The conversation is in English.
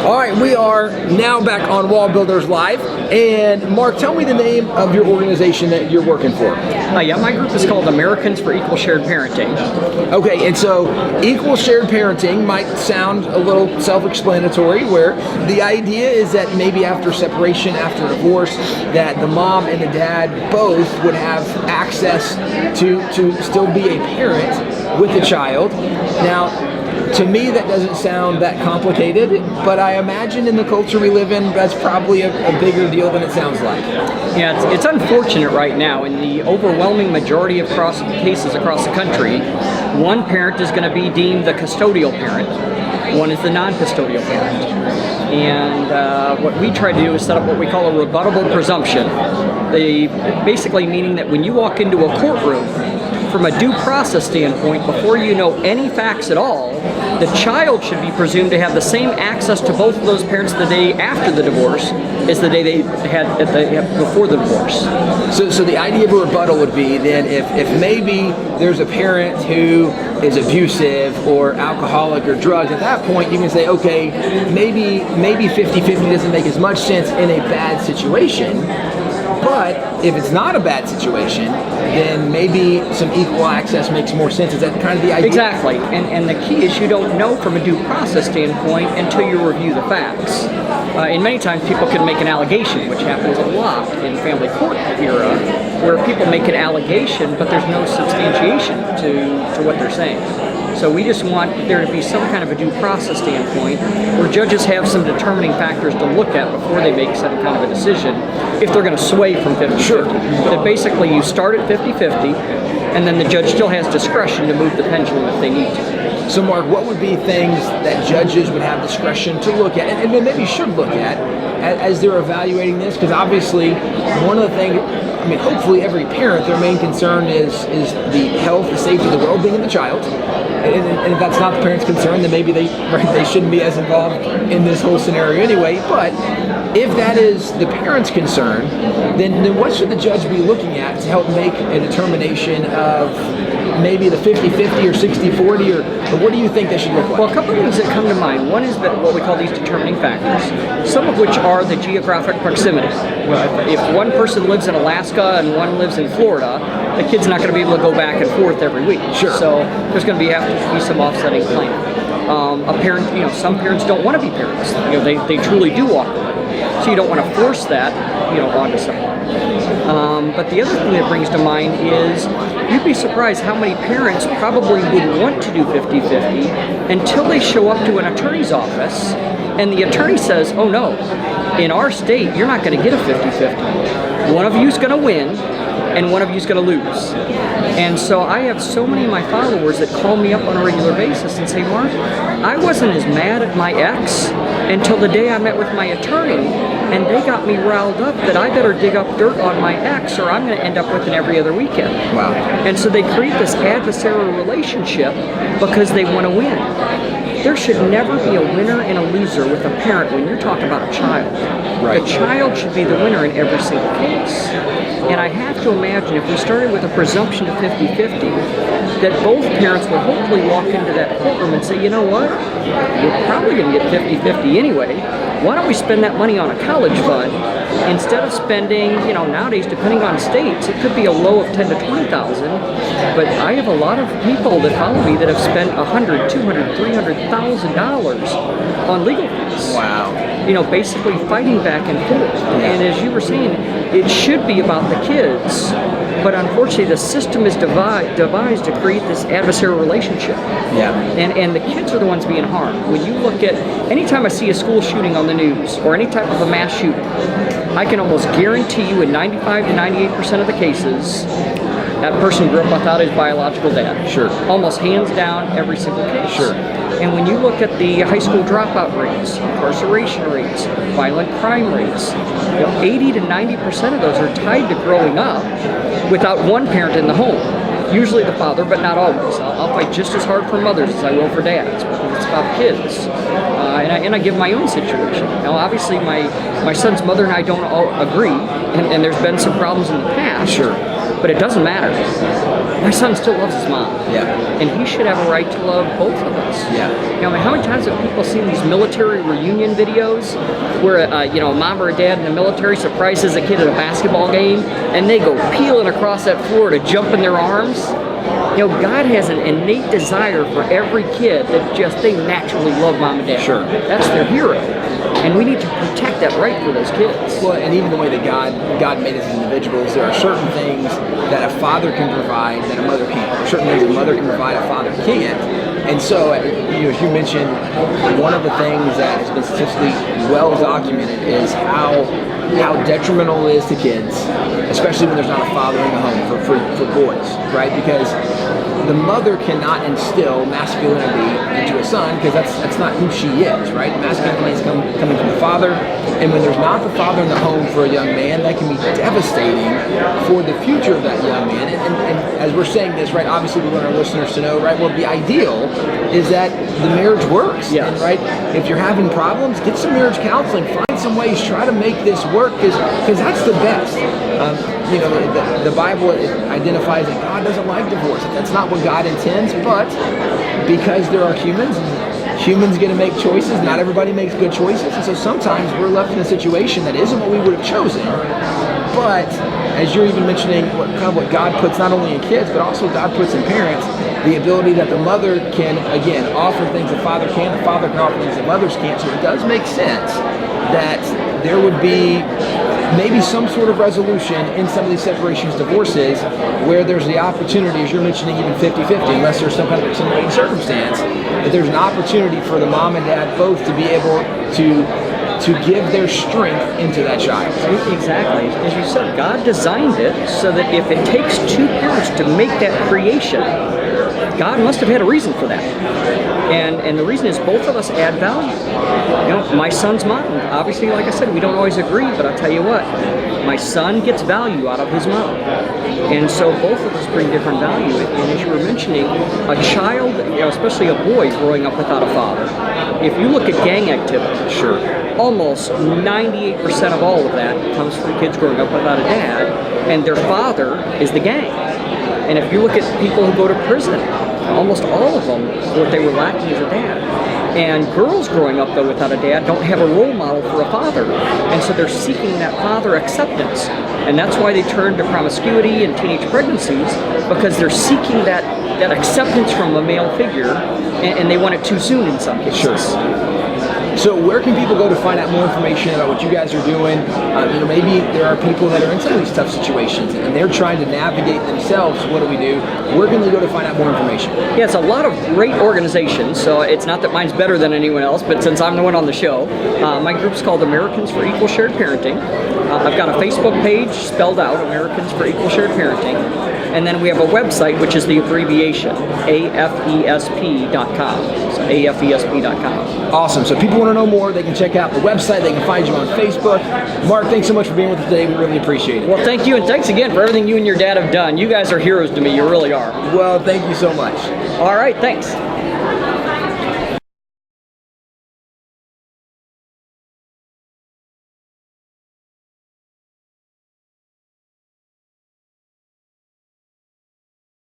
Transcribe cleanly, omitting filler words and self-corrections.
All right, we are now back on Wall Builders Live. And Mark, tell me the name of your organization that you're working for. Yeah, my group is called Americans for Equal Shared Parenting. Okay, and so equal shared parenting might sound a little self-explanatory, where the idea is that maybe after separation, after divorce, that the mom and the dad both would have access to still be a parent with the child. Now, to me, that doesn't sound that complicated, but I imagine in the culture we live in, that's probably a bigger deal than it sounds like. Yeah, it's unfortunate right now. In the overwhelming majority of cases across the country, one parent is going to be deemed the custodial parent, one is the non-custodial parent. And what we try to do is set up what we call a rebuttable presumption. Basically meaning that when you walk into a courtroom, from a due process standpoint, before you know any facts at all, the child should be presumed to have the same access to both of those parents the day after the divorce as the day they had before the divorce. So the idea of a rebuttal would be then if maybe there's a parent who is abusive or alcoholic or drugged, at that point you can say, okay, maybe 50-50 doesn't make as much sense in a bad situation. But if it's not a bad situation, then maybe some equal access makes more sense. Is that kind of the idea? Exactly. And the key is you don't know from a due process standpoint until you review the facts. And many times people can make an allegation, which happens a lot in family court era, where people make an allegation, but there's no substantiation to what they're saying. So we just want there to be some kind of a due process standpoint where judges have some determining factors to look at before they make some kind of a decision if they're going to sway from 50-50. Sure. That basically you start at 50-50 and then the judge still has discretion to move the pendulum if they need to. So Mark, what would be things that judges would have discretion to look at and maybe should look at as they're evaluating this? Because obviously one of the things, I mean, hopefully every parent, their main concern is the health, the safety, the well-being of the child. And if that's not the parent's concern, then maybe they shouldn't be as involved in this whole scenario anyway. But if that is the parent's concern, then what should the judge be looking at to help make a determination of maybe the 50-50 or 60-40, or what do you think they should look like? Well, a couple of things that come to mind. One is that what we call these determining factors, some of which are the geographic proximity. Well, if one person lives in Alaska and one lives in Florida, the kid's not going to be able to go back and forth every week. Sure. So there's going to have to be some offsetting plan. A parent, some parents don't want to be parents. They truly do walk away. So you don't want to force that, onto someone. But the other thing that brings to mind is you'd be surprised how many parents probably would want to do 50-50 until they show up to an attorney's office and the attorney says, oh no, in our state, you're not going to get a 50-50. One of you's going to win and one of you's going to lose. And so I have so many of my followers that call me up on a regular basis and say, Mark, I wasn't as mad at my ex until the day I met with my attorney, and they got me riled up that I better dig up dirt on my ex or I'm going to end up with an every other weekend. Wow. And so they create this adversarial relationship because they want to win. There should never be a winner and a loser with a parent when you're talking about a child. Right. The child should be the winner in every single case. And I have to imagine if we started with a presumption of 50-50, that both parents would hopefully walk into that courtroom and say, you know what, we're probably going to get 50-50 anyway. Why don't we spend that money on a college fund instead of spending, nowadays, depending on states, it could be a low of $10,000 to $20,000. But I have a lot of people that follow me that have spent $100,000, $200,000, $300,000 on legal fees. Wow. Basically fighting back and forth. And as you were saying, it should be about the kids, but unfortunately the system is devised to create this adversarial relationship. Yeah. And the kids are the ones being harmed. When you look at, anytime I see a school shooting on the news or any type of a mass shooting, I can almost guarantee you in 95 to 98% of the cases, that person grew up without his biological dad. Sure. Almost hands down every single case. Sure. And when you look at the high school dropout rates, incarceration rates, violent crime rates, 80 to 90% of those are tied to growing up without one parent in the home. Usually the father, but not always. I'll fight just as hard for mothers as I will for dads, because it's about kids. And I give my own situation. Now, obviously, my son's mother and I don't all agree, and there's been some problems in the past. Sure. But it doesn't matter. my son still loves his mom. Yeah. And he should have a right to love both of us. Yeah. You know, I mean, how many times have people seen these military reunion videos where, you know, a mom or a dad in the military surprises a kid at a basketball game and they go peeling across that floor to jump in their arms? You know, God has an innate desire for every kid that just they naturally love mom and dad. Sure. That's their hero. And we need to protect that right for those kids. Well, and even the way that God made us as individuals, there are certain things that a father can provide that a mother can't. There are certain things a mother can provide a father can't. And so, you know, as you mentioned, one of the things that has been statistically well documented is how detrimental it is to kids, especially when there's not a father in the home for boys, right? Because the mother cannot instill masculinity into a son because that's not who she is, right? Masculinity is coming from the father, and when there's not the father in the home for a young man, that can be devastating for the future of that young man. And as we're saying this, right, obviously we want our listeners to know, right, well, the ideal is that the marriage works, yes. And, right, if you're having problems, get some marriage counseling, find some ways, try to make this work because that's the best. You know, the Bible identifies that God doesn't like divorce. That's not what God intends, but because there are humans get to make choices. Not everybody makes good choices, and so sometimes we're left in a situation that isn't what we would have chosen. But as you're even mentioning, what God puts not only in kids, but also God puts in parents, the ability that the mother can, again, offer things the father can offer things that mothers can't. So it does make sense that there would be maybe some sort of resolution in some of these separations, divorces, where there's the opportunity, as you're mentioning, even 50-50, unless there's some kind of extenuating circumstance, that there's an opportunity for the mom and dad both to be able to give their strength into that child. Exactly. As you said, God designed it so that if it takes two parents to make that creation, God must have had a reason for that. And the reason is both of us add value. You know, my son's mom, obviously, like I said, we don't always agree, but I'll tell you what, my son gets value out of his mom. And so both of us bring different value. And as you were mentioning, a child, you know, especially a boy growing up without a father, if you look at gang activity, Sure. almost 98% of all of that comes from kids growing up without a dad, and their father is the gang. And if you look at people who go to prison, almost all of them, what they were lacking is a dad. And girls growing up, though, without a dad don't have a role model for a father. And so they're seeking that father acceptance. And that's why they turn to promiscuity and teenage pregnancies, because they're seeking that acceptance from a male figure, and they want it too soon in some cases. Sure. So where can people go to find out more information about what you guys are doing? You know, maybe there are people that are in some of these tough situations and they're trying to navigate themselves. What do we do? Where can they go to find out more information? Yeah, it's a lot of great organizations. So it's not that mine's better than anyone else, but since I'm the one on the show, my group's called Americans for Equal Shared Parenting. I've got a Facebook page spelled out, Americans for Equal Shared Parenting. And then we have a website, which is the abbreviation, afesp.com. So afesp.com. Awesome. So if people want to know more, they can check out the website. They can find you on Facebook. Mark, thanks so much for being with us today. We really appreciate it. Well, thank you, and thanks again for everything you and your dad have done. You guys are heroes to me. You really are. Well, thank you so much. All right, thanks.